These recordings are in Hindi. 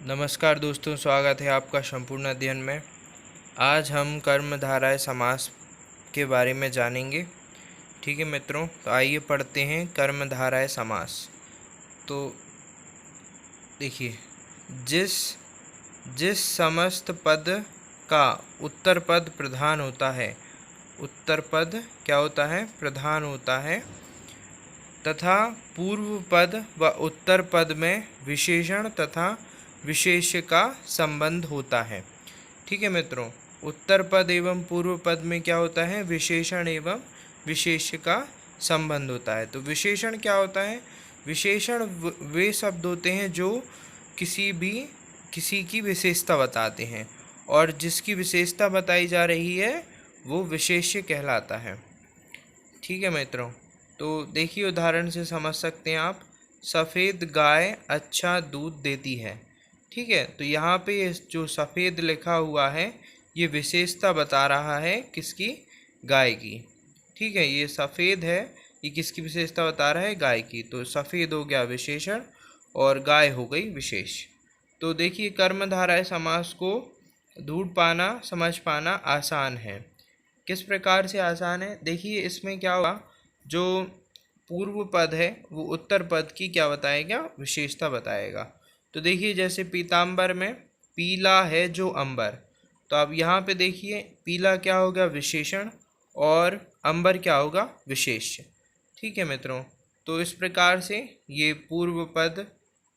नमस्कार दोस्तों, स्वागत है आपका संपूर्ण अध्ययन में। आज हम कर्मधारय समास के बारे में जानेंगे। ठीक है मित्रों, तो आइए पढ़ते हैं कर्मधारय समास। तो देखिए, जिस जिस समस्त पद का उत्तर पद प्रधान होता है, उत्तर पद क्या होता है? प्रधान होता है, तथा पूर्व पद व उत्तर पद में विशेषण तथा विशेष्य का संबंध होता है। ठीक है मित्रों, उत्तर पद एवं पूर्व पद में क्या होता है? विशेषण एवं विशेष्य का संबंध होता है। तो विशेषण क्या होता है? विशेषण वे शब्द होते हैं जो किसी की विशेषता बताते हैं, और जिसकी विशेषता बताई जा रही है वो विशेष्य कहलाता है। ठीक है मित्रों, तो देखिए उदाहरण से समझ सकते हैं आप। सफ़ेद गाय अच्छा दूध देती है। ठीक है, तो यहाँ पे ये जो सफ़ेद लिखा हुआ है ये विशेषता बता रहा है किसकी? गाय की। ठीक है, ये सफ़ेद है, ये किसकी विशेषता बता रहा है? गाय की। तो सफ़ेद हो गया विशेषण और गाय हो गई विशेष। तो देखिए, कर्मधारय समास को ढूंढ पाना, समझ पाना आसान है। किस प्रकार से आसान है? देखिए, इसमें क्या होगा, जो पूर्व पद है वो उत्तर पद की क्या बताएगा? विशेषता बताएगा। तो देखिए, जैसे पीताम्बर में पीला है जो अंबर, तो अब यहाँ पे देखिए पीला क्या होगा? विशेषण, और अंबर क्या होगा? विशेष्य। ठीक है मित्रों, तो इस प्रकार से ये पूर्व पद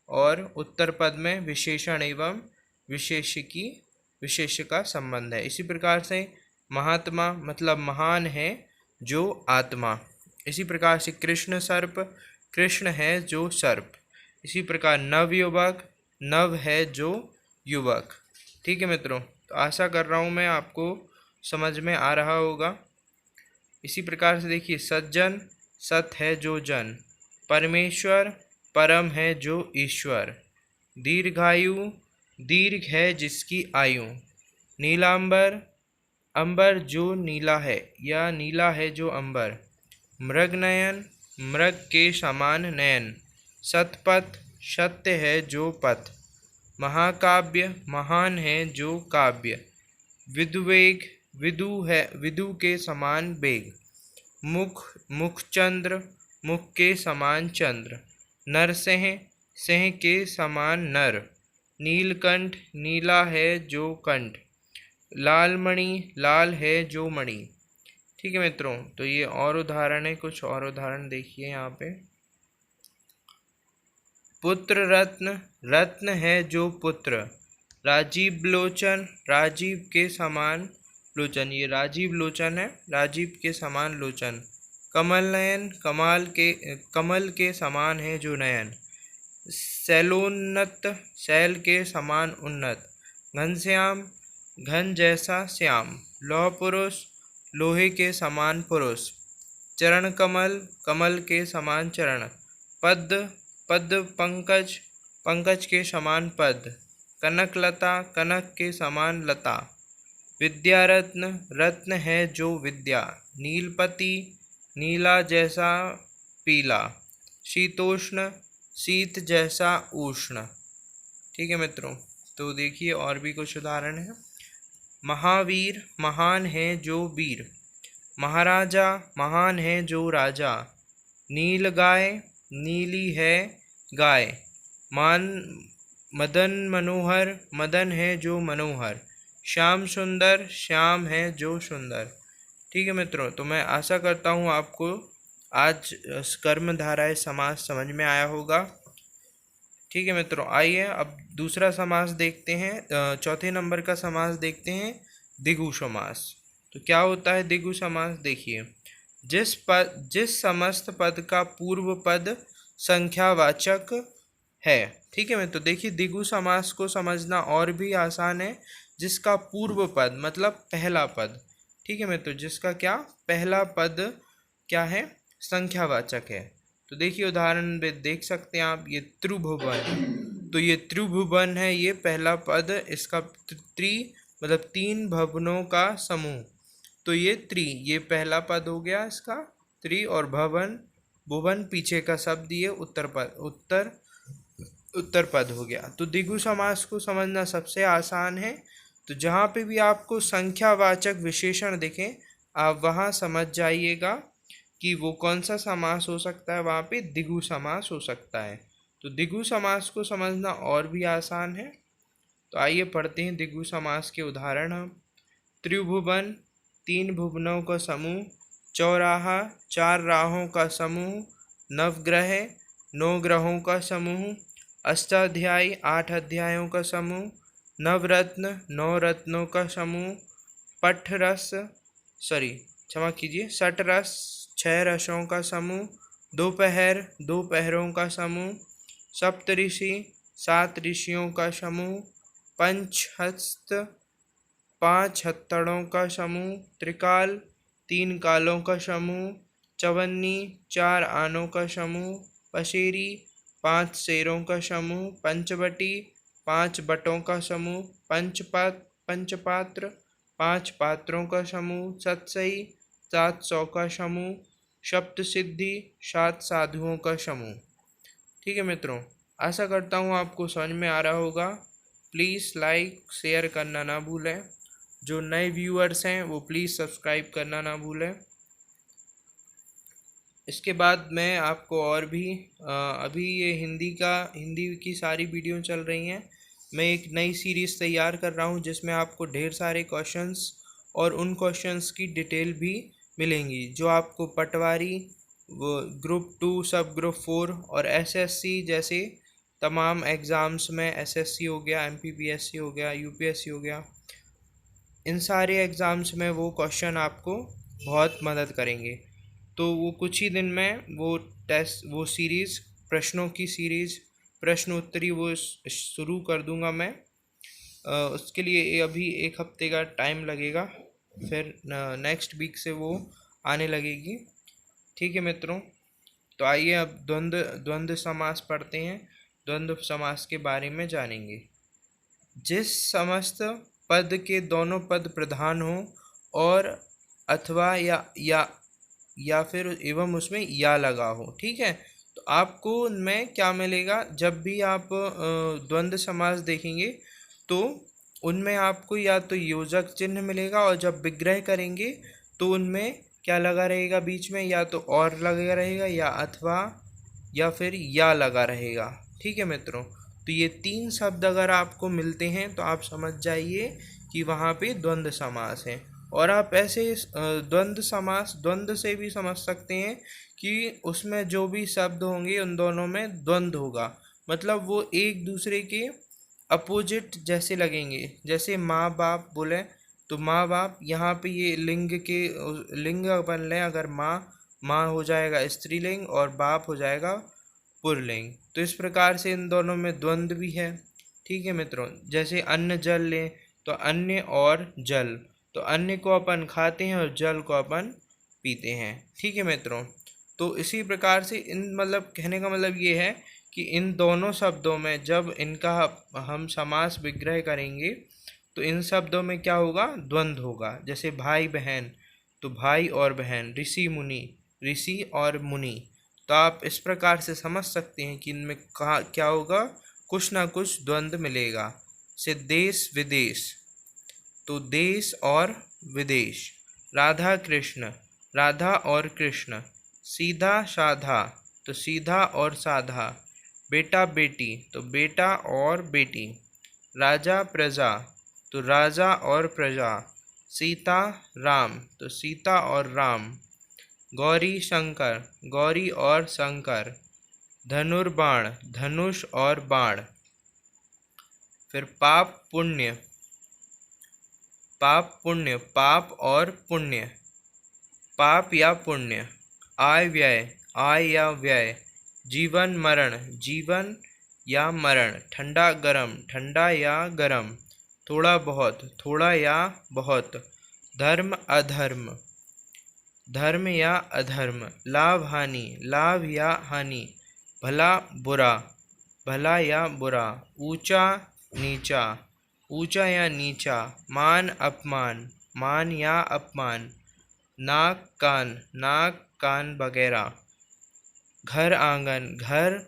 और उत्तर पद में विशेषण एवं विशेष्य का संबंध है। इसी प्रकार से महात्मा मतलब महान है जो आत्मा। इसी प्रकार से कृष्ण सर्प, कृष्ण है जो सर्प। इसी प्रकार नवयुवक, नव है जो युवक। ठीक है मित्रों, तो आशा कर रहा हूँ मैं आपको समझ में आ रहा होगा। इसी प्रकार से देखिए, सज्जन, सत है जो जन। परमेश्वर, परम है जो ईश्वर। दीर्घायु, दीर्घ है जिसकी आयु। नीलांबर, अंबर जो नीला है या नीला है जो अंबर। मृगनयन, मृग के समान नयन। सतपथ, सत्य है जो पथ। महाकाव्य, महान है जो काव्य। विदुवेग, विदु के समान वेग। मुख, मुखचंद्र, मुख के समान चंद्र। नरसिंह, सिंह के समान नर। नीलकंठ, नीला है जो कंठ। लालमणि, लाल है जो मणि। ठीक है मित्रों, तो ये और उदाहरण है, कुछ और उदाहरण देखिए यहाँ पे। पुत्र रत्न, रत्न है जो पुत्र। राजीव लोचन, राजीव के समान लोचन, ये राजीव लोचन है, राजीव के समान लोचन। कमल नयन, कमल के समान है जो नयन। शैलोन्नत, शैल के समान उन्नत। घनश्याम, घन जैसा श्याम। लौह पुरुष, लोहे के समान पुरुष। चरण कमल, कमल के समान चरण। पद्म, पद्म पंकज, पंकज के समान पद। कनकलता, कनक के समान लता। विद्यारत्न, रत्न है जो विद्या। नीलपति, नीला जैसा पीला। शीतोष्ण, शीत जैसा उष्ण। ठीक है मित्रों, तो देखिए और भी कुछ उदाहरण हैं। महावीर, महान है जो वीर। महाराजा, महान है जो राजा। नील गाय, नीली है गाय। मदन मनोहर, मदन है जो मनोहर। श्याम सुंदर, श्याम है जो सुंदर। ठीक है मित्रों, तो मैं आशा करता हूँ आपको आज कर्मधारय समास समझ में आया होगा। ठीक है मित्रों, आइए अब दूसरा समास देखते हैं। चौथे नंबर का समास देखते हैं, द्विगु समास। तो क्या होता है द्विगु समास? देखिए, जिस समस्त पद का पूर्व पद संख्यावाचक है। ठीक है मित्रों, देखिए द्विगु समास को समझना और भी आसान है। जिसका पूर्व पद मतलब पहला पद, ठीक है मित्रों, जिसका क्या पहला पद क्या है? संख्यावाचक है। तो देखिए उदाहरण में देख सकते हैं आप, ये त्रिभुवन, तो ये त्रिभुवन है, ये पहला पद, इसका त्रि मतलब तीन भवनों का समूह। तो ये ये पहला पद हो गया इसका त्रि, और भवन, भुवन पीछे का शब्द, ये उत्तर उत्तर पद हो गया। तो द्विगु समास को समझना सबसे आसान है। तो जहाँ पे भी आपको संख्यावाचक विशेषण दिखे आप वहाँ समझ जाइएगा कि वो कौन सा समास हो सकता है, वहाँ पे द्विगु समास हो सकता है। तो द्विगु समास को समझना और भी आसान है। तो आइए पढ़ते हैं द्विगु समास के उदाहरण हम। त्रिभुवन, 3 भुवनों का समूह। चौराहा, 4 राहों का समूह। नवग्रह, 9 ग्रहों का समूह। अष्टाध्यायी, 8 अध्यायों का समूह। नवरत्न, 9 रत्नों का समूह। पठरस क्षमा कीजिए, षटरस, 6 रसों का समूह। दोपहर, 2 पहरों का समूह। सप्तऋषि, 7 ऋषियों का समूह। पंचहस्त, 5 हथौड़ों का समूह। त्रिकाल, 3 कालों का समूह। चवन्नी, 4 आनों का समूह। पसेरी, 5 शेरों का समूह। पंचवटी, 5 बटों का समूह। पंचपात्र, 5 पात्रों का समूह। सतसई, 7 सौ का समूह। सप्तसिद्धि, 7 साधुओं का समूह। ठीक है मित्रों, आशा करता हूँ आपको समझ में आ रहा होगा। प्लीज़ लाइक शेयर करना ना भूलें। जो नए व्यूअर्स हैं वो प्लीज़ सब्सक्राइब करना ना भूलें। इसके बाद मैं आपको और भी अभी ये हिंदी की सारी वीडियो चल रही हैं। मैं एक नई सीरीज़ तैयार कर रहा हूँ जिसमें आपको ढेर सारे क्वेश्चंस और उन क्वेश्चंस की डिटेल भी मिलेंगी जो आपको पटवारी, वो ग्रुप 2, सब ग्रुप 4 और एसएससी जैसे तमाम एग्ज़ाम्स में, एसएससी हो गया, एमपीपीएससी हो गया, यूपीएससी हो गया, इन सारे एग्ज़ाम्स में वो क्वेश्चन आपको बहुत मदद करेंगे। तो वो कुछ ही दिन में वो सीरीज़, प्रश्नों की सीरीज़, प्रश्न उत्तरी वो शुरू कर दूंगा मैं। उसके लिए अभी 1 हफ्ते का टाइम लगेगा, फिर नेक्स्ट वीक से वो आने लगेगी। ठीक है मित्रों, तो आइए अब द्वंद्व समास पढ़ते हैं। द्वंद्व समास के बारे में जानेंगे। जिस समस्त पद के दोनों पद प्रधान हो और अथवा या फिर एवं उसमें या लगा हो। ठीक है, तो आपको उनमें क्या मिलेगा, जब भी आप द्वंद्व समास देखेंगे तो उनमें आपको या तो योजक चिन्ह मिलेगा, और जब विग्रह करेंगे तो उनमें क्या लगा रहेगा बीच में, या तो और लगा रहेगा, या अथवा, या फिर या लगा रहेगा। ठीक है मित्रों, तो ये 3 शब्द अगर आपको मिलते हैं तो आप समझ जाइए कि वहाँ पे द्वंद्व समास है। और आप ऐसे द्वंद्व समास द्वंद्व से भी समझ सकते हैं कि उसमें जो भी शब्द होंगे उन दोनों में द्वंद्व होगा, मतलब वो एक दूसरे के अपोजिट जैसे लगेंगे। जैसे माँ बाप बोले तो माँ बाप, यहाँ पे ये लिंग बन लें, अगर माँ हो जाएगा स्त्रीलिंग और बाप हो जाएगा पुल्लिंग। तो इस प्रकार से इन दोनों में द्वंद्व भी है। ठीक है मित्रों, जैसे अन्न जल लें तो अन्य और जल, तो अन्य को अपन खाते हैं और जल को अपन पीते हैं। ठीक है मित्रों, तो इसी प्रकार से कहने का मतलब ये है कि इन दोनों शब्दों में जब इनका हम समास विग्रह करेंगे तो इन शब्दों में क्या होगा, द्वंद्व होगा। जैसे भाई बहन तो भाई और बहन, ऋषि मुनि, ऋषि और मुनि। तो आप इस प्रकार से समझ सकते हैं कि इनमें कहाँ क्या होगा, कुछ ना कुछ द्वंद्व मिलेगा। से देश विदेश तो देश और विदेश। राधा कृष्ण, राधा और कृष्ण। सीधा साधा तो सीधा और साधा। बेटा बेटी तो बेटा और बेटी। राजा प्रजा तो राजा और प्रजा। सीता राम तो सीता और राम। गौरी शंकर, गौरी और शंकर। धनुर्बाण, धनुष और बाण। फिर पाप पुण्य, पाप पुण्य, पाप और पुण्य। पाप या पुण्य। आय व्यय, आय या व्यय। जीवन मरण, जीवन या मरण। ठंडा गरम, ठंडा या गरम। थोड़ा बहुत, थोड़ा या बहुत। धर्म अधर्म, धर्म या अधर्म। लाभ हानि, लाभ या हानि। भला बुरा, भला या बुरा। ऊंचा नीचा, ऊंचा या नीचा। मान अपमान, मान या अपमान। नाक कान वगैरह। घर आंगन, घर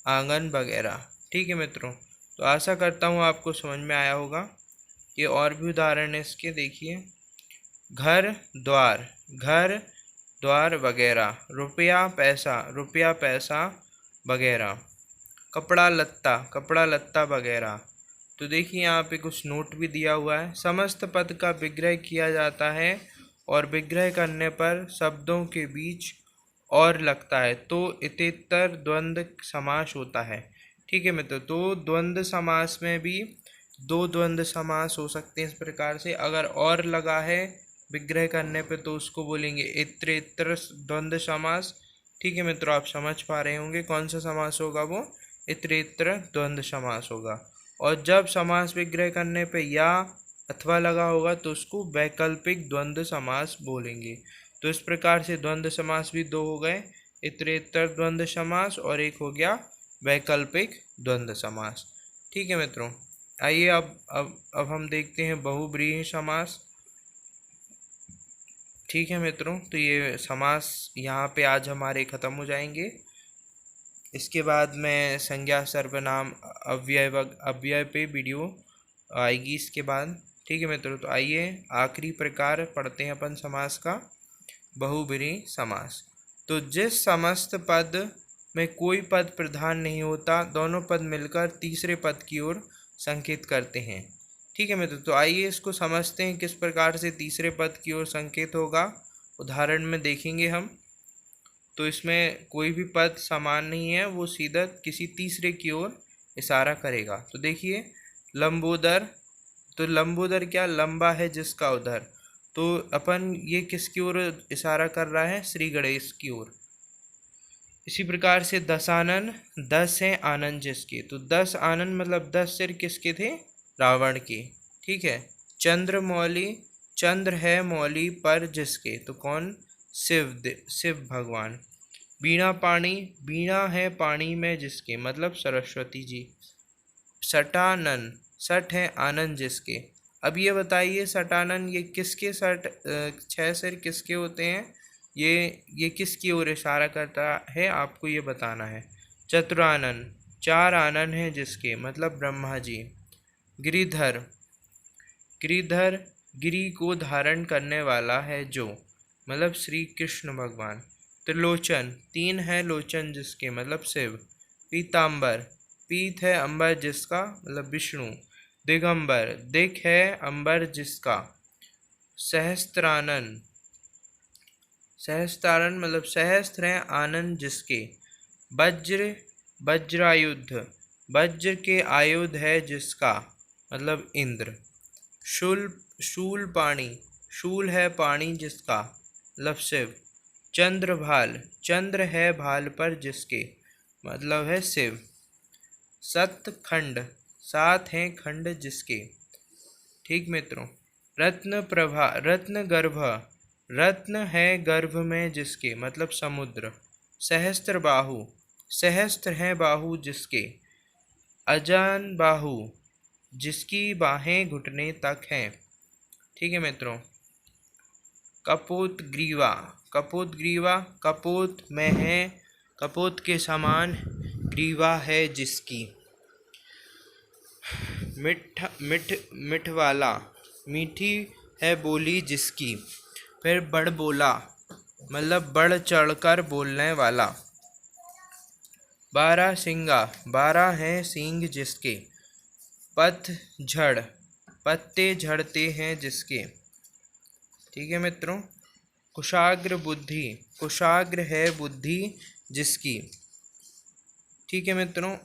आंगन वगैरह। ठीक है मित्रों, तो आशा करता हूँ आपको समझ में आया होगा। ये और भी उदाहरण है इसके, देखिए। घर द्वार वगैरह, रुपया पैसा वगैरह, कपड़ा लत्ता वगैरह। तो देखिए यहाँ पे कुछ नोट भी दिया हुआ है। समस्त पद का विग्रह किया जाता है और विग्रह करने पर शब्दों के बीच और लगता है तो इतरेतर द्वंद्व समास होता है। ठीक है मित्रों, तो द्वंद्व समास में भी दो द्वंद्व समास हो सकते हैं इस प्रकार से। अगर और लगा है विग्रह करने पे तो उसको बोलेंगे इतरेतर द्वंद्व समास। ठीक है मित्रों, आप समझ पा रहे होंगे कौन सा समास होगा, वो इतरेतर द्वंद्व समास होगा। और जब समास विग्रह करने पे या अथवा लगा होगा तो उसको वैकल्पिक द्वंद्व समास बोलेंगे। तो इस प्रकार से द्वंद्व समास भी दो हो गए, इतरेतर द्वंद्व समास और एक हो गया वैकल्पिक द्वंद्व समास। ठीक है मित्रों, आइए अब हम देखते हैं बहुब्रीहि समास। ठीक है मित्रों, तो ये समास यहाँ पे आज हमारे ख़त्म हो जाएंगे। इसके बाद में संज्ञा सर्वनाम अव्यय पे वीडियो आएगी इसके बाद। ठीक है मित्रों, तो आइए आखिरी प्रकार पढ़ते हैं अपन समास का, बहुब्रीहि समास। तो जिस समस्त पद में कोई पद प्रधान नहीं होता, दोनों पद मिलकर तीसरे पद की ओर संकेत करते हैं। ठीक है मित्रों, तो आइए इसको समझते हैं किस प्रकार से तीसरे पद की ओर संकेत होगा। उदाहरण में देखेंगे हम। तो इसमें कोई भी पद समान नहीं है, वो सीधा किसी तीसरे की ओर इशारा करेगा। तो देखिए लंबोदर, तो लंबोदर क्या, लंबा है जिसका उधर, तो अपन ये किसकी ओर इशारा कर रहा है, श्री गणेश की ओर। इसी प्रकार से दशानन, 10 है आनंद जिसके, तो 10 आनंद मतलब 10 सिर किसके थे, रावण के। ठीक है। चंद्रमौली, चंद्र है मौली पर जिसके, तो कौन, शिव भगवान। बीणा पाणी, बीणा है पानी में जिसके, मतलब सरस्वती जी। सटानन, सठ है आनंद जिसके। अब ये बताइए सटानन ये किसके सठ, 6 सिर किसके होते हैं, ये किसकी ओर इशारा करता है, आपको ये बताना है। चतुरानन, 4 आनन है जिसके, मतलब ब्रह्मा जी। गिरिधर, गिरिधर गिरी को धारण करने वाला है जो, मतलब श्री कृष्ण भगवान। त्रिलोचन, 3 है लोचन जिसके, मतलब शिव। पीताम्बर, पीत है अंबर जिसका, मतलब विष्णु। दिगंबर, दिख है अंबर जिसका। सहस्त्रानन, सहस्त्रानन मतलब सहस्त्र है आनंद जिसके। वज्र, वज्रायुध, वज्र के आयुध है जिसका, मतलब इंद्र। शूल, शूल पाणी, शूल है पाणी जिसका, मतलब शिव। चंद्रभाल, चंद्र है भाल पर जिसके, मतलब है शिव। सतखंड, 7 हैं खंड जिसके। ठीक मित्रों। रत्न प्रभा, रत्न गर्भ, रत्न है गर्भ में जिसके, मतलब समुद्र। सहस्त्र बाहु, सहस्त्र है बाहु जिसके। अजान बाहु, जिसकी बाहें घुटने तक हैं। ठीक है मित्रों। कपोत ग्रीवा, कपोत ग्रीवा, कपोत में है, कपोत के समान ग्रीवा है जिसकी। मिठ वाला, मीठी है बोली जिसकी। फिर बड़ बोला, मतलब बढ़ चढ़कर बोलने वाला। 12 सिंगा, 12 है सींग जिसके। पतझड़, पत्ते झड़ते हैं जिसके। ठीक है मित्रों। कुशाग्र बुद्धि, कुशाग्र है बुद्धि जिसकी। ठीक है मित्रों।